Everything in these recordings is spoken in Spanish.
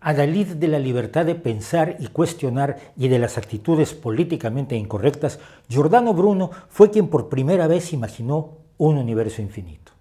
Adalid de la libertad de pensar y cuestionar y de las actitudes políticamente incorrectas, Giordano Bruno fue quien por primera vez imaginó un universo infinito.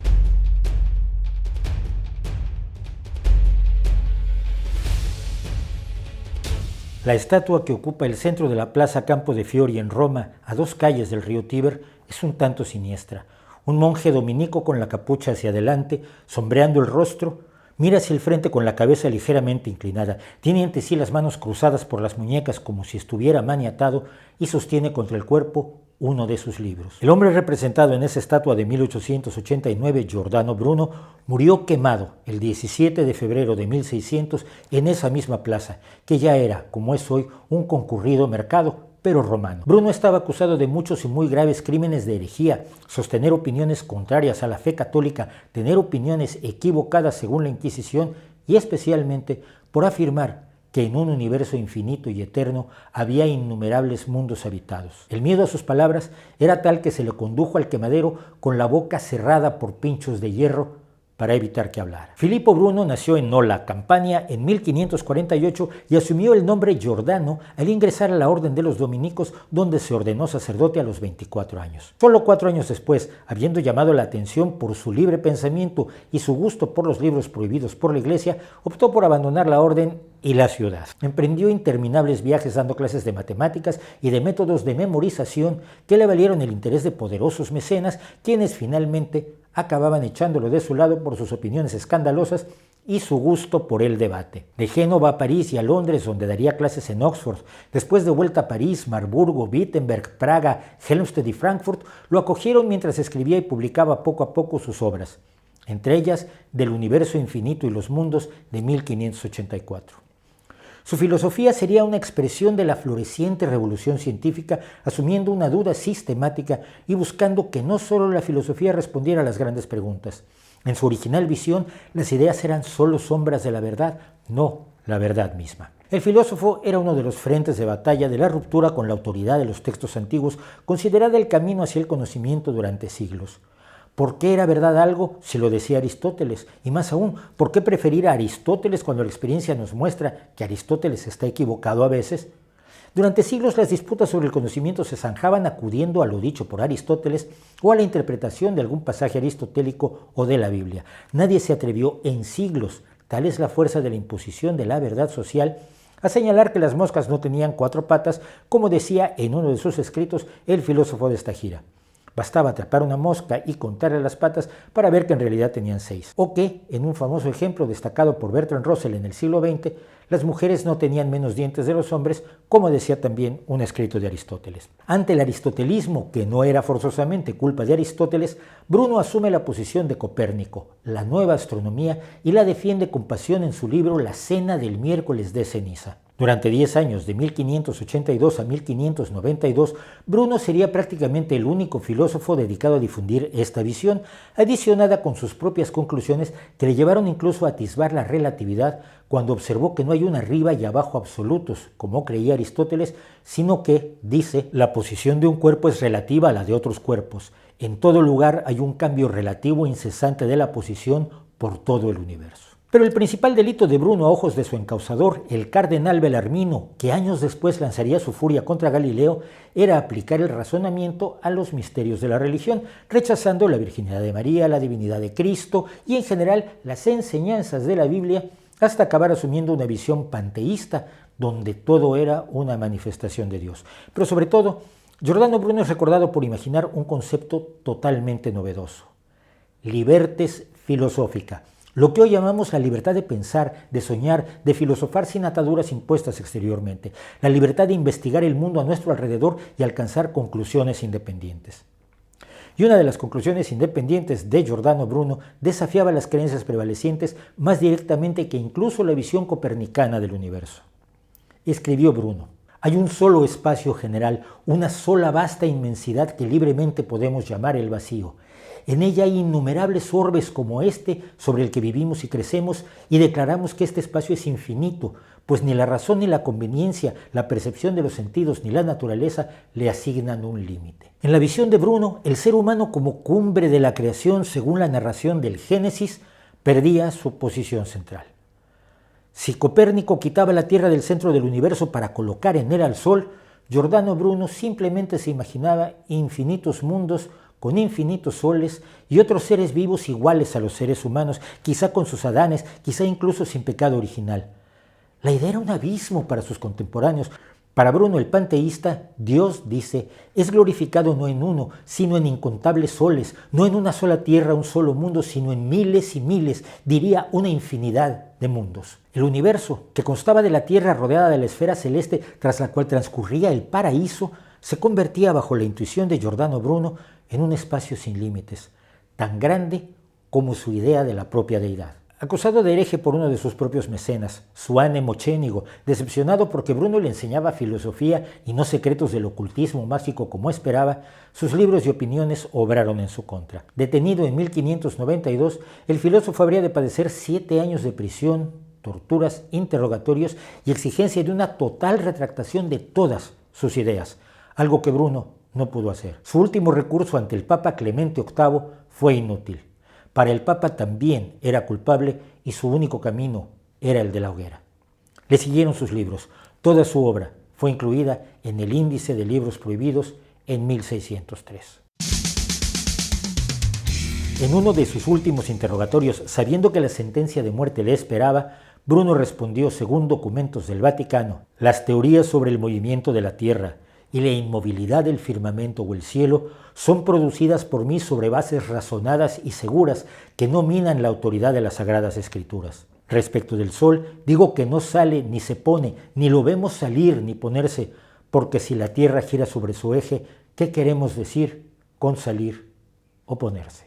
La estatua que ocupa el centro de la Plaza Campo de Fiori en Roma, a 2 calles del río Tíber, es un tanto siniestra. Un monje dominico con la capucha hacia adelante, sombreando el rostro, mira hacia el frente con la cabeza ligeramente inclinada, tiene ante sí las manos cruzadas por las muñecas como si estuviera maniatado y sostiene contra el cuerpo uno de sus libros. El hombre representado en esa estatua de 1889, Giordano Bruno, murió quemado el 17 de febrero de 1600 en esa misma plaza, que ya era, como es hoy, un concurrido mercado, pero romano. Bruno estaba acusado de muchos y muy graves crímenes de herejía, sostener opiniones contrarias a la fe católica, tener opiniones equivocadas según la Inquisición y especialmente por afirmar que en un universo infinito y eterno había innumerables mundos habitados. El miedo a sus palabras era tal que se le condujo al quemadero con la boca cerrada por pinchos de hierro para evitar que hablara. Filippo Bruno nació en Nola, Campania, en 1548 y asumió el nombre Giordano al ingresar a la Orden de los Dominicos, donde se ordenó sacerdote a los 24 años. Solo 4 años después, habiendo llamado la atención por su libre pensamiento y su gusto por los libros prohibidos por la Iglesia, optó por abandonar la orden y la ciudad. Emprendió interminables viajes dando clases de matemáticas y de métodos de memorización que le valieron el interés de poderosos mecenas, quienes finalmente acababan echándolo de su lado por sus opiniones escandalosas y su gusto por el debate. De Génova a París y a Londres, donde daría clases en Oxford. Después de vuelta a París, Marburgo, Wittenberg, Praga, Helmstedt y Frankfurt, lo acogieron mientras escribía y publicaba poco a poco sus obras, entre ellas Del universo infinito y los mundos de 1584. Su filosofía sería una expresión de la floreciente revolución científica, asumiendo una duda sistemática y buscando que no solo la filosofía respondiera a las grandes preguntas. En su original visión, las ideas eran solo sombras de la verdad, no la verdad misma. El filósofo era uno de los frentes de batalla de la ruptura con la autoridad de los textos antiguos, considerada el camino hacia el conocimiento durante siglos. ¿Por qué era verdad algo si lo decía Aristóteles? Y más aún, ¿por qué preferir a Aristóteles cuando la experiencia nos muestra que Aristóteles está equivocado a veces? Durante siglos las disputas sobre el conocimiento se zanjaban acudiendo a lo dicho por Aristóteles o a la interpretación de algún pasaje aristotélico o de la Biblia. Nadie se atrevió en siglos, tal es la fuerza de la imposición de la verdad social, a señalar que las moscas no tenían 4 patas, como decía en uno de sus escritos el filósofo de esta gira. Bastaba atrapar una mosca y contarle las patas para ver que en realidad tenían 6. O que, en un famoso ejemplo destacado por Bertrand Russell en el siglo XX, las mujeres no tenían menos dientes de los hombres, como decía también un escrito de Aristóteles. Ante el aristotelismo, que no era forzosamente culpa de Aristóteles, Bruno asume la posición de Copérnico, la nueva astronomía, y la defiende con pasión en su libro La cena del miércoles de ceniza. Durante 10 años, de 1582 a 1592, Bruno sería prácticamente el único filósofo dedicado a difundir esta visión, adicionada con sus propias conclusiones que le llevaron incluso a atisbar la relatividad cuando observó que no hay un arriba y abajo absolutos, como creía Aristóteles, sino que, dice, la posición de un cuerpo es relativa a la de otros cuerpos. En todo lugar hay un cambio relativo incesante de la posición por todo el universo. Pero el principal delito de Bruno a ojos de su encausador, el cardenal Bellarmino, que años después lanzaría su furia contra Galileo, era aplicar el razonamiento a los misterios de la religión, rechazando la virginidad de María, la divinidad de Cristo y en general las enseñanzas de la Biblia, hasta acabar asumiendo una visión panteísta, donde todo era una manifestación de Dios. Pero sobre todo, Giordano Bruno es recordado por imaginar un concepto totalmente novedoso: libertes filosófica. Lo que hoy llamamos la libertad de pensar, de soñar, de filosofar sin ataduras impuestas exteriormente, la libertad de investigar el mundo a nuestro alrededor y alcanzar conclusiones independientes. Y una de las conclusiones independientes de Giordano Bruno desafiaba las creencias prevalecientes más directamente que incluso la visión copernicana del universo. Escribió Bruno: hay un solo espacio general, una sola vasta inmensidad que libremente podemos llamar el vacío. En ella hay innumerables orbes como este sobre el que vivimos y crecemos, y declaramos que este espacio es infinito, pues ni la razón ni la conveniencia, la percepción de los sentidos ni la naturaleza le asignan un límite. En la visión de Bruno, el ser humano como cumbre de la creación, según la narración del Génesis, perdía su posición central. Si Copérnico quitaba la Tierra del centro del universo para colocar en él al Sol, Giordano Bruno simplemente se imaginaba infinitos mundos con infinitos soles y otros seres vivos iguales a los seres humanos, quizá con sus adanes, quizá incluso sin pecado original. La idea era un abismo para sus contemporáneos. Para Bruno el panteísta, Dios, dice, es glorificado no en uno, sino en incontables soles, no en una sola tierra, un solo mundo, sino en miles y miles, diría una infinidad de mundos. El universo, que constaba de la Tierra rodeada de la esfera celeste tras la cual transcurría el paraíso, se convertía bajo la intuición de Giordano Bruno en un espacio sin límites, tan grande como su idea de la propia deidad. Acusado de hereje por uno de sus propios mecenas, Suane Mocenigo, decepcionado porque Bruno le enseñaba filosofía y no secretos del ocultismo mágico como esperaba, sus libros y opiniones obraron en su contra. Detenido en 1592, el filósofo habría de padecer 7 años de prisión, torturas, interrogatorios y exigencia de una total retractación de todas sus ideas, algo que Bruno no pudo hacer. Su último recurso ante el Papa Clemente VIII fue inútil. Para el Papa también era culpable y su único camino era el de la hoguera. Le siguieron sus libros. Toda su obra fue incluida en el Índice de Libros Prohibidos en 1603. En uno de sus últimos interrogatorios, sabiendo que la sentencia de muerte le esperaba, Bruno respondió, según documentos del Vaticano, las teorías sobre el movimiento de la Tierra y la inmovilidad del firmamento o el cielo son producidas por mí sobre bases razonadas y seguras que no minan la autoridad de las Sagradas Escrituras. Respecto del sol, digo que no sale ni se pone, ni lo vemos salir ni ponerse, porque si la Tierra gira sobre su eje, ¿qué queremos decir con salir o ponerse?